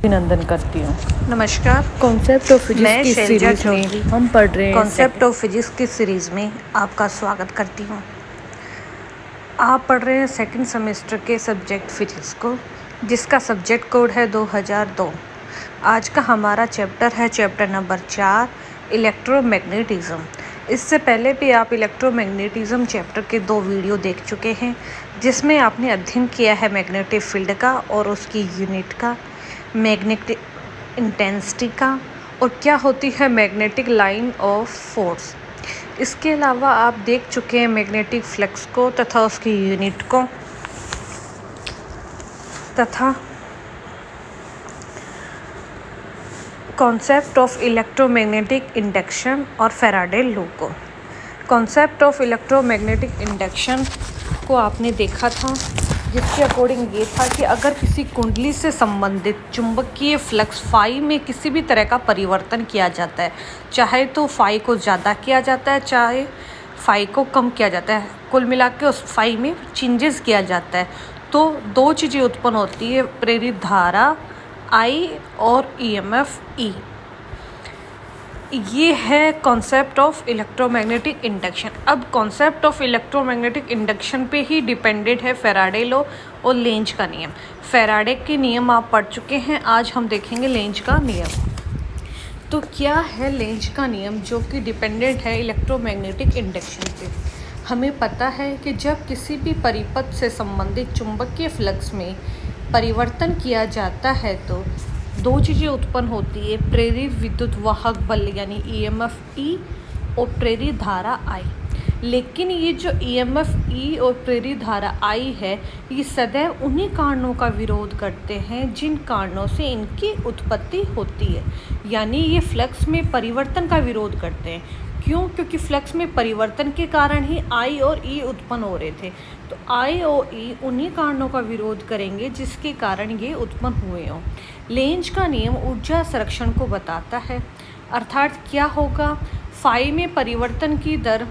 अभिनंदन करती हूँ। नमस्कार, कॉन्सेप्ट ऑफ फिजिक्स मैं की शैलजा सीरीज में चौधरी हम पढ़ रहे हैं कॉन्सेप्ट ऑफ फिजिक्स की सीरीज़ में आपका स्वागत करती हूँ। आप पढ़ रहे हैं सेकंड सेमेस्टर के सब्जेक्ट फिजिक्स को, जिसका सब्जेक्ट कोड है 2002। आज का हमारा चैप्टर है चैप्टर नंबर 4, इलेक्ट्रोमैग्नेटिज्म। इससे पहले भी आप इलेक्ट्रोमैग्नेटिज्म चैप्टर के 2 वीडियो देख चुके हैं, जिसमें आपने अध्ययन किया है मैग्नेटिक फील्ड का और उसकी यूनिट का, मैग्नेटिक इंटेंसिटी का, और क्या होती है मैग्नेटिक लाइन ऑफ फोर्स। इसके अलावा आप देख चुके हैं मैग्नेटिक फ्लक्स को तथा उसकी यूनिट को, तथा कॉन्सेप्ट ऑफ इलेक्ट्रोमैग्नेटिक इंडक्शन और फैराडे लॉ को। कॉन्सेप्ट ऑफ इलेक्ट्रोमैग्नेटिक इंडक्शन को आपने देखा था, जिसके अकॉर्डिंग ये था कि अगर किसी कुंडली से संबंधित चुंबकीय फ्लक्स फाई में किसी भी तरह का परिवर्तन किया जाता है, चाहे तो फाई को ज़्यादा किया जाता है, चाहे फाई को कम किया जाता है, कुल मिला के उस फाई में चेंजेस किया जाता है, तो 2 चीज़ें उत्पन्न होती है, प्रेरित धारा आई और ईएमएफ ई। ये है कॉन्सेप्ट ऑफ इलेक्ट्रोमैग्नेटिक इंडक्शन। अब कॉन्सेप्ट ऑफ इलेक्ट्रोमैग्नेटिक इंडक्शन पे ही डिपेंडेंट है फैराडे लॉ और लेंज का नियम। फैराडे के नियम आप पढ़ चुके हैं, आज हम देखेंगे लेंज का नियम। तो क्या है लेंज का नियम, जो कि डिपेंडेंट है इलेक्ट्रोमैग्नेटिक इंडक्शन पे। हमें पता है कि जब किसी भी परिपथ से संबंधित चुंबकीय फ्लक्स में परिवर्तन किया जाता है तो 2 चीज़ें उत्पन्न होती है, प्रेरित विद्युत वाहक बल यानी ईएमएफ ई और प्रेरित धारा आई। लेकिन ये जो ईएमएफ ई और प्रेरित धारा आई है, ये सदैव उन्हीं कारणों का विरोध करते हैं जिन कारणों से इनकी उत्पत्ति होती है, यानी ये फ्लक्स में परिवर्तन का विरोध करते हैं। क्यों? क्योंकि फ्लक्स में परिवर्तन के कारण ही आई और ई उत्पन्न हो रहे थे, तो आई और ई उन्हीं कारणों का विरोध करेंगे जिसके कारण ये उत्पन्न हुए हों। लेंज का नियम ऊर्जा संरक्षण को बताता है, अर्थात क्या होगा, फाई में परिवर्तन की दर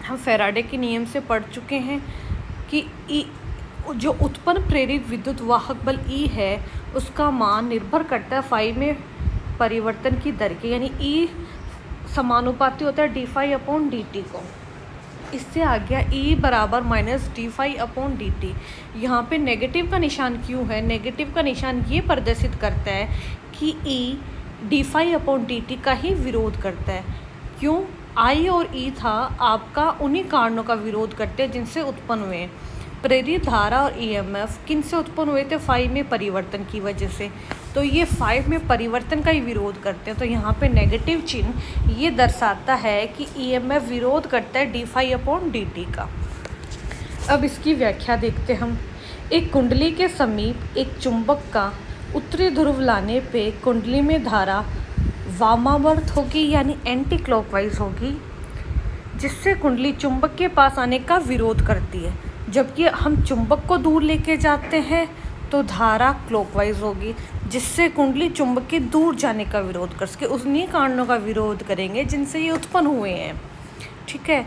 हम फैराडे के नियम से पढ़ चुके हैं कि ई जो उत्पन्न प्रेरित विद्युत वाहक बल ई है, उसका मान निर्भर करता है फाई में परिवर्तन की दर के, यानी ई समानुपाती होता है d phi upon d t को। इससे आ गया E बराबर minus d phi upon d t. यहाँ पर नेगेटिव का निशान क्यों है? नेगेटिव का निशान ये प्रदर्शित करता है कि E d phi upon d t का ही विरोध करता है। क्यों? I और E था आपका उन्हीं कारणों का विरोध करते हैं जिनसे उत्पन्न हुए। प्रेरित धारा और ईएमएफ किन से उत्पन्न हुए थे? फाई में परिवर्तन की वजह से, तो ये फाई में परिवर्तन का ही विरोध करते हैं। तो यहाँ पे नेगेटिव चिन्ह ये दर्शाता है कि ईएमएफ विरोध करता है d phi upon d t का। अब इसकी व्याख्या देखते हम। एक कुंडली के समीप एक चुंबक का उत्तरी ध्रुव लाने पे कुंडली में धारा वामावर्त होगी, यानी एंटी क्लॉकवाइज होगी, जिससे कुंडली चुंबक के पास आने का विरोध करती है। जबकि हम चुंबक को दूर लेके जाते हैं तो धारा क्लॉकवाइज होगी, जिससे कुंडली चुंबक के दूर जाने का विरोध कर सके। उन्हीं कारणों का विरोध करेंगे जिनसे ये उत्पन्न हुए हैं, ठीक है।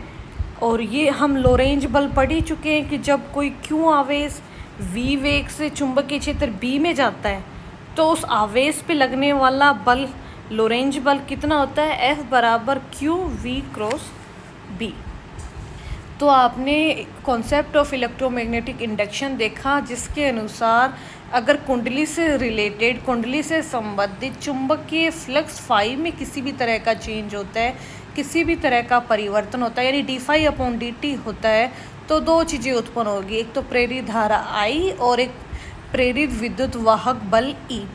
और ये हम लोरेंज बल पढ़ ही चुके हैं कि जब कोई क्यू आवेश v वेग से चुंबकीय क्षेत्र b में जाता है, तो उस आवेश पे लगने वाला बल लोरेंज बल कितना होता है? F बराबर क्यू v क्रॉस b। तो आपने कॉन्सेप्ट ऑफ इलेक्ट्रोमैग्नेटिक इंडक्शन देखा, जिसके अनुसार अगर कुंडली से रिलेटेड, कुंडली से संबंधित चुंबकीय फ्लक्स फाई में किसी भी तरह का चेंज होता है, किसी भी तरह का परिवर्तन होता है, यानी d phi upon d t होता है, तो 2 चीज़ें उत्पन्न होगी, एक तो प्रेरित धारा आई और एक प्रेरित विद्युत वाहक बल ई।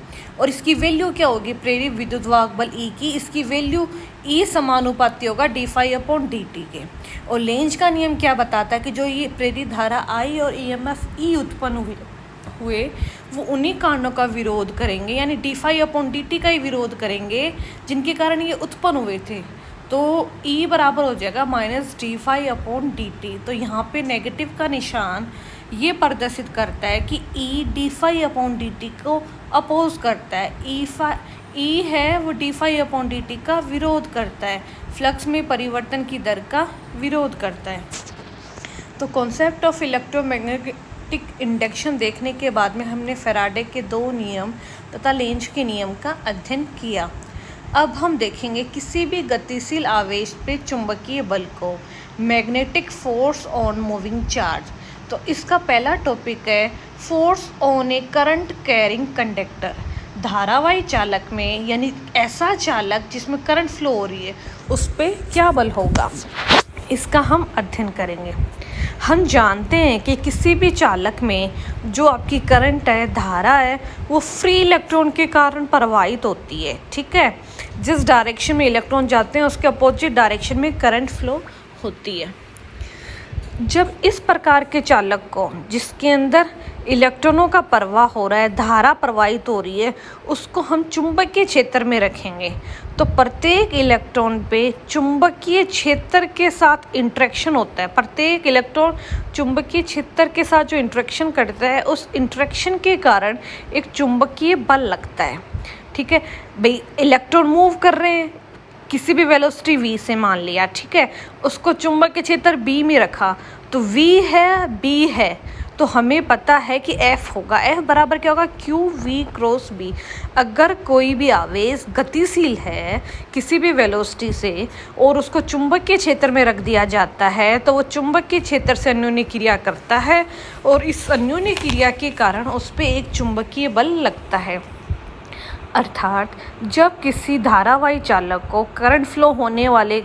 और इसकी वैल्यू क्या होगी प्रेरित विद्युत वाहक बल ई की? इसकी वैल्यू ई समानुपाती होगा d phi upon d t के। और लेंज का नियम क्या बताता है कि जो ये प्रेरित धारा आई और ईएमएफ ई उत्पन्न हुए वो उन्हीं कारणों का विरोध करेंगे, यानी d phi upon d t का ही विरोध करेंगे जिनके कारण ये उत्पन्न हुए थे। तो E बराबर हो जाएगा minus d phi upon d t. तो यहाँ पे नेगेटिव का निशान ये प्रदर्शित करता है कि E d phi upon d t को अपोज करता है। E है वो d phi upon d t का विरोध करता है, फ्लक्स में परिवर्तन की दर का विरोध करता है। तो कॉन्सेप्ट ऑफ इलेक्ट्रोमैग्नेटिक इंडक्शन देखने के बाद में हमने फैराडे के दो नियम तथा लेंज के नियम का अध्ययन किया। अब हम देखेंगे किसी भी गतिशील आवेश पे चुंबकीय बल को, magnetic force on moving charge. तो इसका पहला टॉपिक है force on a current carrying conductor. धारावाही चालक में, यानी ऐसा चालक जिसमें करंट फ्लो हो रही है, उस पर क्या बल होगा, इसका हम अध्ययन करेंगे। हम जानते हैं कि किसी भी चालक में जो आपकी करंट है, धारा है, वो फ्री इलेक्ट्रॉन के कारण प्रवाहित होती है। ठीक है, जिस डायरेक्शन में इलेक्ट्रॉन जाते हैं उसके अपोजिट डायरेक्शन में करंट फ्लो होती है। जब इस प्रकार के चालक को, जिसके अंदर इलेक्ट्रॉनों का प्रवाह हो रहा है, धारा प्रवाहित हो रही है, उसको हम चुंबकीय क्षेत्र में रखेंगे। तो प्रत्येक इलेक्ट्रॉन पे चुंबकीय क्षेत्र के साथ इंटरेक्शन होता है। प्रत्येक इलेक्ट्रॉन चुंबकीय क्षेत्र के साथ जो इंटरेक्शन करता है, उस इंटरेक्शन के कारण एक चुंबकीय बल लगता है। ठीक है भाई, इलेक्ट्रॉन मूव कर रहे हैं किसी भी वेलोसिटी v से, मान लिया। ठीक है, उसको चुंबकीय क्षेत्र b में रखा, तो v है, b है, तो हमें पता है कि F होगा। F बराबर क्या होगा, q v क्रॉस b। अगर कोई भी आवेश गतिशील है किसी भी वेलोसिटी से और उसको चुंबकीय क्षेत्र में रख दिया जाता है, तो वो चुंबकीय क्षेत्र से अन्योन्य क्रिया करता है और इस अन्योन्य क्रिया के कारण उस पर एक चुंबकीय बल लगता है। अर्थात जब किसी धारावाही चालक को करंट फ्लो होने वाले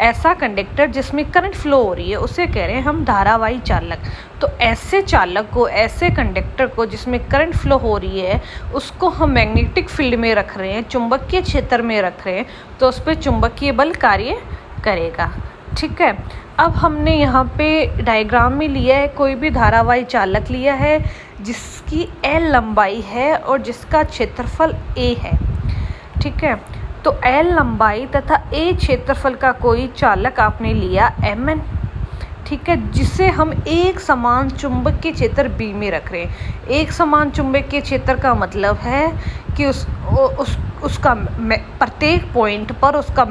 ऐसा कंडक्टर जिसमें करंट फ्लो हो रही है, उसे कह रहे हैं हम धारावाही चालक। तो ऐसे चालक को, ऐसे कंडक्टर को जिसमें करंट फ्लो हो रही है, उसको हम मैग्नेटिक फील्ड में रख रहे हैं, चुंबकीय क्षेत्र में रख रहे हैं, तो उस पर चुंबकीय बल कार्य करेगा। ठीक है, अब हमने यहाँ पे डायग्राम में लिया है, कोई भी धारावाही चालक लिया है जिसकी L लंबाई है और जिसका क्षेत्रफल A है। ठीक है, तो L लंबाई तथा A क्षेत्रफल का कोई चालक आपने लिया Mn। ठीक है, जिसे हम एक समान चुंबकीय क्षेत्र B में रख रहे हैं। एक समान चुंबकीय क्षेत्र का मतलब है कि उसका प्रत्येक पॉइंट पर उसका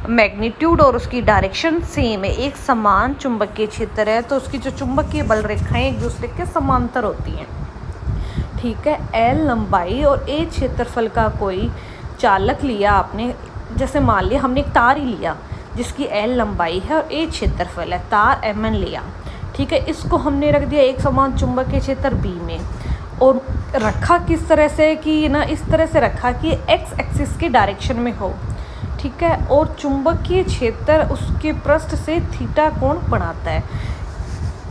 मैग्नीट्यूड और उसकी डायरेक्शन सेम है। एक समान चुंबकीय क्षेत्र है तो उसकी जो चुंबकीय बल रेखाएं एक दूसरे के समांतर होती हैं। ठीक है, L लंबाई और A क्षेत्रफल का कोई चालक लिया आपने, जैसे मान लिया हमने एक तार ही लिया जिसकी L लंबाई है और A क्षेत्रफल है, तार Mn लिया। ठीक है, इसको हमने रख दिया एक समान चुंबकीय क्षेत्र B में, और रखा किस तरह से कि ना, इस तरह से रखा कि एक्स एक्सिस के डायरेक्शन में हो। ठीक है, और चुंबकीय क्षेत्र उसके पृष्ठ से थीटा कोण बनाता है।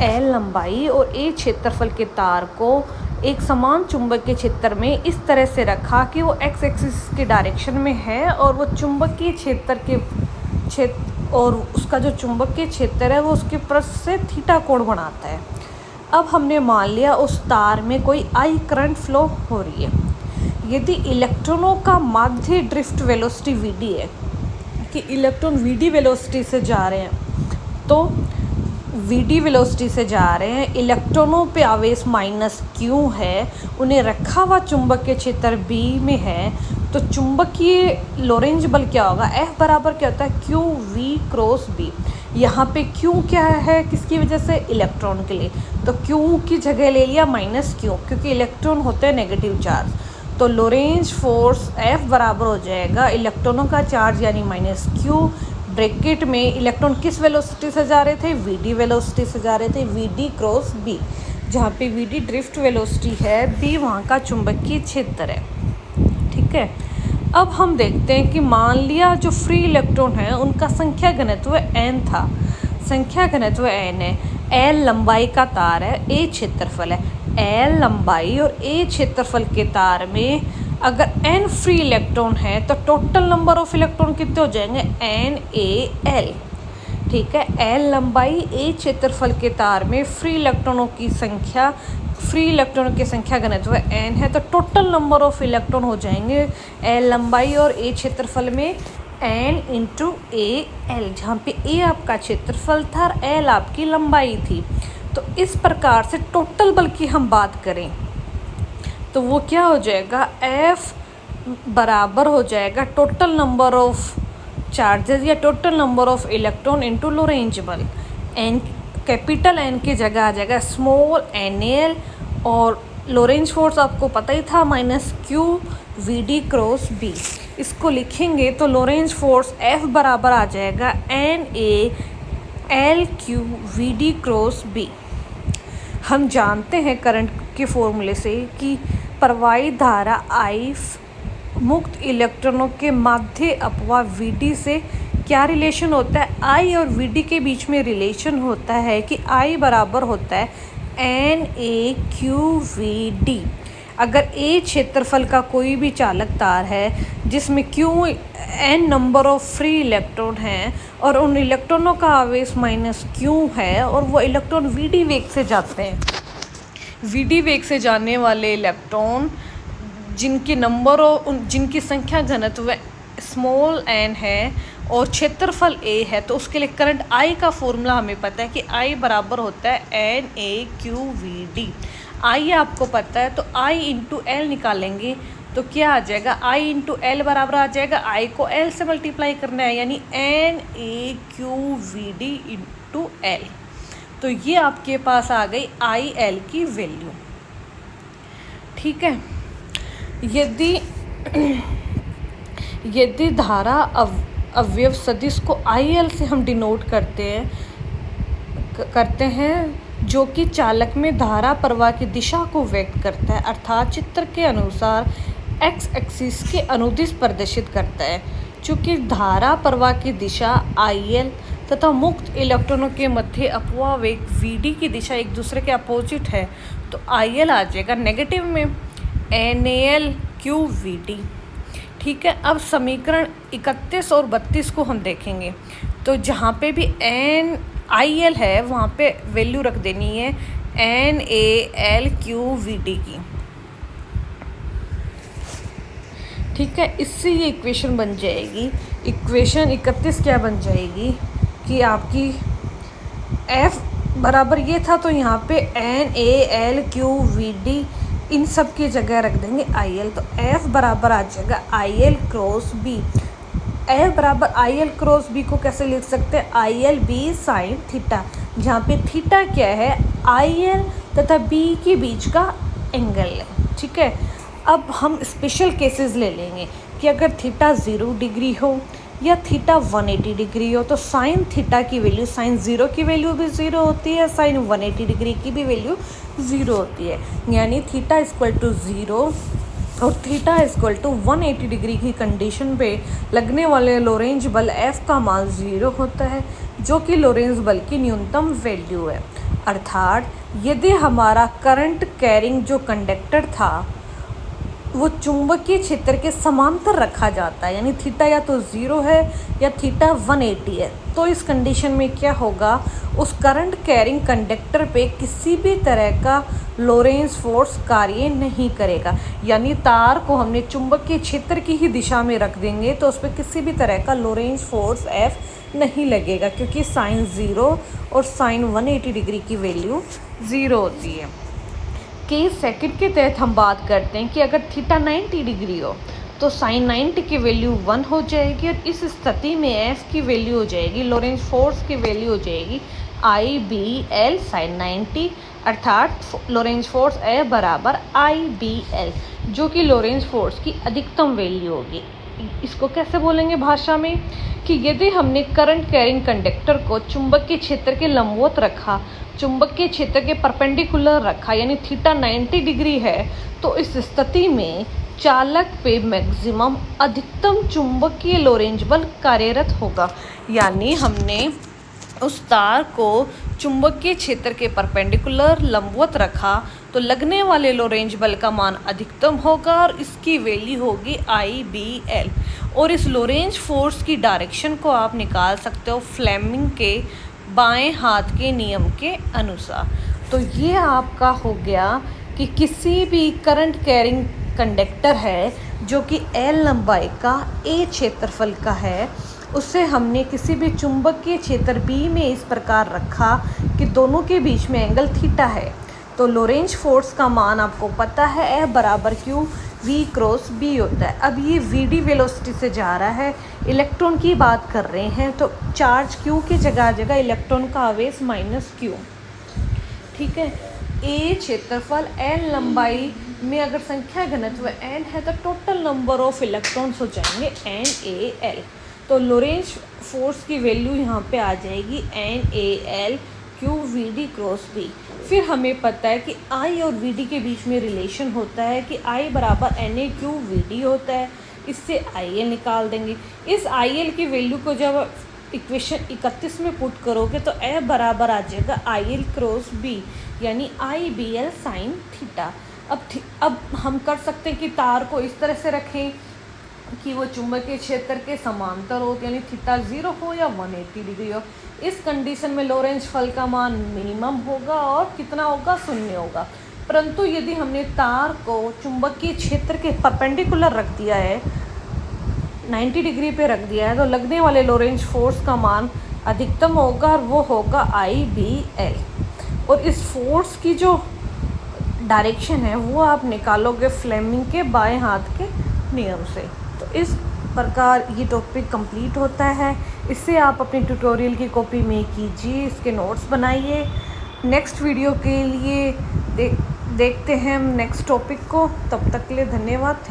L लंबाई और A क्षेत्रफल के तार को एक समान चुंबकीय क्षेत्र में इस तरह से रखा कि वो एक्स एक्सिस के डायरेक्शन में है और वो चुंबकीय क्षेत्र के और उसका जो चुंबकीय क्षेत्र है वो उसके पृष्ठ से थीटा कोण बनाता है। अब हमने मान लिया उस तार में कोई I करंट फ्लो हो रही है। यदि इलेक्ट्रॉनों का माध्य ड्रिफ्ट वेलोसिटी Vd है, कि इलेक्ट्रॉन Vd वेलोसिटी से जा रहे हैं, तो Vd वेलोसिटी से जा रहे हैं, इलेक्ट्रॉनों पे आवेश -q है, उन्हें रखा हुआ चुंबकीय क्षेत्र B में है, तो चुंबकीय लोरेंज बल क्या होगा, F बराबर क्या होता है, q v क्रॉस b। यहाँ पे q क्या है, किसकी वजह से, इलेक्ट्रॉन के लिए, तो q की जगह ले लिया -q, क्योंकि इलेक्ट्रॉन होते हैं नेगेटिव चार्ज। तो लोरेंज फोर्स F बराबर हो जाएगा इलेक्ट्रॉनों का चार्ज यानी -q, ब्रैकेट में इलेक्ट्रॉन किस वेलोसिटी से जा रहे थे, Vd वेलोसिटी से जा रहे थे, Vd क्रॉस b। जहाँ पे Vd ड्रिफ्ट वेलोसिटी है, b वहाँ का चुंबकीय क्षेत्र है। ठीक है, अब हम देखते हैं कि मान लिया जो फ्री इलेक्ट्रॉन है उनका संख्या घनत्व n था, संख्या घनत्व n है, L लंबाई का तार है, A क्षेत्रफल है। L लंबाई और A क्षेत्रफल के तार में अगर n फ्री इलेक्ट्रॉन है तो टोटल नंबर ऑफ इलेक्ट्रॉन कितने हो जाएंगे, NaL। ठीक है, L लंबाई A क्षेत्रफल के तार में फ्री इलेक्ट्रॉनों की संख्या, फ्री इलेक्ट्रॉनों की संख्या घनत्व n है, तो टोटल नंबर ऑफ इलेक्ट्रॉन हो जाएंगे L लंबाई और A क्षेत्रफल में n × AL, जहाँ पे A आपका क्षेत्रफल था और L आपकी लंबाई थी। तो इस प्रकार से टोटल बल की हम बात करें तो वो क्या हो जाएगा, F बराबर हो जाएगा टोटल नंबर ऑफ चार्जेस या total number of electron into Lorentz बल। n कैपिटल एन की जगह आ जाएगा स्मॉल एन एल, और लोरेंज फोर्स आपको पता ही था minus q we d cross B. इसको लिखेंगे तो लोरेंज फोर्स F बराबर आ जाएगा n A L Q we d cross B. हम जानते हैं करंट के फॉर्मूले से कि प्रवाहित धारा I मुक्त इलेक्ट्रॉनों के माध्य अपवाह VD से क्या रिलेशन होता है। I और VD के बीच में रिलेशन होता है कि I बराबर होता है n A q we d. अगर A क्षेत्रफल का कोई भी चालक तार है जिसमें Q n number of free electron हैं और उन इलेक्ट्रॉनों का आवेश माइनस Q है और वो इलेक्ट्रॉन VD वेग से जाते हैं। VD वेग से जाने वाले इलेक्ट्रॉन जिनकी संख्या घनत्व स्मॉल n है और क्षेत्रफल A है, तो उसके लिए करंट I का फॉर्मूला हमें पता है कि I बराबर होता है n A q we d. I आपको पता है तो I इंटू एल निकालेंगे तो क्या आ जाएगा, I इंटू एल बराबर आ जाएगा I को L से मल्टीप्लाई करना है, यानी n A q we d into l. तो ये आपके पास आ गई आई एल की वैल्यू। ठीक है, यदि धारा अवयव सदिश को आई एल से हम डिनोट करते हैं जो कि चालक में धारा प्रवाह की दिशा को व्यक्त करता है, अर्थात चित्र के अनुसार एक्स एक्सिस के अनुदिश प्रदर्शित करता है। चूँकि धारा प्रवाह की दिशा आई एल तथा मुक्त इलेक्ट्रॉनों के मध्य अपवाह वेग वी की दिशा एक दूसरे के अपोजिट है, तो आई एल आ जाएगा नेगेटिव में n A L Q we d. ठीक है, अब समीकरण 31 और 32 को हम देखेंगे तो जहाँ पे भी एन आई एल है वहाँ पे वैल्यू रख देनी है n A L Q we d की। ठीक है, इससे ये इक्वेशन बन जाएगी, इक्वेशन 31 क्या बन जाएगी कि आपकी F बराबर ये था तो यहाँ पे N A L Q we D इन सब की जगह रख देंगे आई एल, तो F बराबर आ जाएगा I l cross B. F बराबर आई एल क्रॉस बी को कैसे लिख सकते हैं, I l B sine theta, जहाँ पे थीटा क्या है आई एल तथा बी के बीच का एंगल है। ठीक है, अब हम स्पेशल केसेस ले लेंगे कि अगर थीटा 0 डिग्री हो या थीटा 180 डिग्री हो तो साइन थीटा की वैल्यू, साइन 0 की वैल्यू भी 0 होती है, साइन 180 डिग्री की भी वैल्यू 0 होती है। यानी थीटा इक्वल टू 0 और थीटा इक्वल टू 180 डिग्री की कंडीशन पे लगने वाले लोरेंज बल F का मान 0 होता है, जो कि लोरेंज बल की न्यूनतम वैल्यू है। अर्थात यदि हमारा करंट कैरिंग जो कंडक्टर था वो चुंबकीय क्षेत्र के समांतर रखा जाता है, यानी थीटा या तो 0 है या थीटा 180 है, तो इस कंडीशन में क्या होगा, उस करंट कैरिंग कंडक्टर पे किसी भी तरह का लोरेंज फोर्स कार्य नहीं करेगा। यानी तार को हमने चुंबकीय क्षेत्र की ही दिशा में रख देंगे तो उस पर किसी भी तरह का लोरेंज फोर्स F नहीं लगेगा, क्योंकि साइन 0 और साइन 180 डिग्री की वैल्यू 0 होती है। केस सेकंड के तहत हम बात करते हैं कि अगर थीटा 90 डिग्री हो तो साइन 90 की वैल्यू 1 हो जाएगी और इस स्थिति में F की वैल्यू हो जाएगी, लोरेंज फोर्स की वैल्यू हो जाएगी आई बी एल साइन 90, अर्थात लोरेंज फोर्स F बराबर आई बी एल, जो कि लोरेंज फोर्स की अधिकतम वैल्यू होगी। इसको कैसे बोलेंगे भाषा में कि यदि हमने करंट कैरिंग कंडक्टर को चुंबकीय क्षेत्र के लंबवत रखा, चुंबकीय क्षेत्र के परपेंडिकुलर रखा, यानी थीटा 90 डिग्री है, तो इस स्थिति में चालक पे मैक्सिमम अधिकतम चुंबकीय लोरेंज बल कार्यरत होगा। यानी हमने उस तार को चुंबकीय क्षेत्र के परपेंडिकुलर लंबवत रखा तो लगने वाले लोरेंज बल का मान अधिकतम होगा और इसकी वैल्यू होगी आई बी एल। और इस लोरेंज फोर्स की डायरेक्शन को आप निकाल सकते हो फ्लेमिंग के बाएं हाथ के नियम के अनुसार। तो ये आपका हो गया कि किसी भी करंट कैरिंग कंडक्टर है जो कि L लंबाई का A क्षेत्रफल का है, उससे हमने किसी भी चुंबकीय क्षेत्र B में इस प्रकार रखा कि दोनों के बीच में एंगल थीटा है, तो लोरेंज फोर्स का मान आपको पता है F बराबर क्यू V क्रॉस B होता है। अब ये VD वेलोसिटी से जा रहा है, इलेक्ट्रॉन की बात कर रहे हैं, तो चार्ज Q की जगह इलेक्ट्रॉन का आवेश -Q, ठीक है। A क्षेत्रफल, N लंबाई में अगर संख्या घनत्व N है तो टोटल नंबर ऑफ इलेक्ट्रॉन्स हो जाएंगे NaL। तो लोरेंज फोर्स की वैल्यू यहाँ पे आ जाएगी NaL Q VD cross B। फिर हमें पता है कि I और VD के बीच में रिलेशन होता है कि I बराबर NaQ VD होता है। इससे IL निकाल देंगे। इस IL की वैल्यू को जब इक्वेशन 31 में पुट करोगे तो ए बराबर आ जाएगा IL क्रॉस B, यानी IBL साइन थीटा। अब हम कर सकते हैं कि तार को इस तरह से रखें कि वो चुंबकीय क्षेत्र के समांतर हो, यानी थीटा 0 हो या 180 डिग्री हो। इस कंडीशन में लोरेंज फल का मान मिनिमम होगा और कितना होगा, 0 होगा। परंतु यदि हमने तार को चुंबकीय क्षेत्र के परपेंडिकुलर रख दिया है, 90 डिग्री पे रख दिया है, तो लगने वाले लोरेंज फोर्स का मान अधिकतम होगा और वो होगा IBL। और इस फोर्स की जो डायरेक्शन है वो आप निकालोगे फ्लेमिंग के बाएं हाथ के नियम से। तो इस प्रकार ये टॉपिक कंप्लीट होता है। इससे आप अपनी ट्यूटोरियल की कॉपी में कीजिए, इसके नोट्स बनाइए। नेक्स्ट वीडियो के लिए देखते हैं हम नेक्स्ट टॉपिक को। तब तक के लिए धन्यवाद।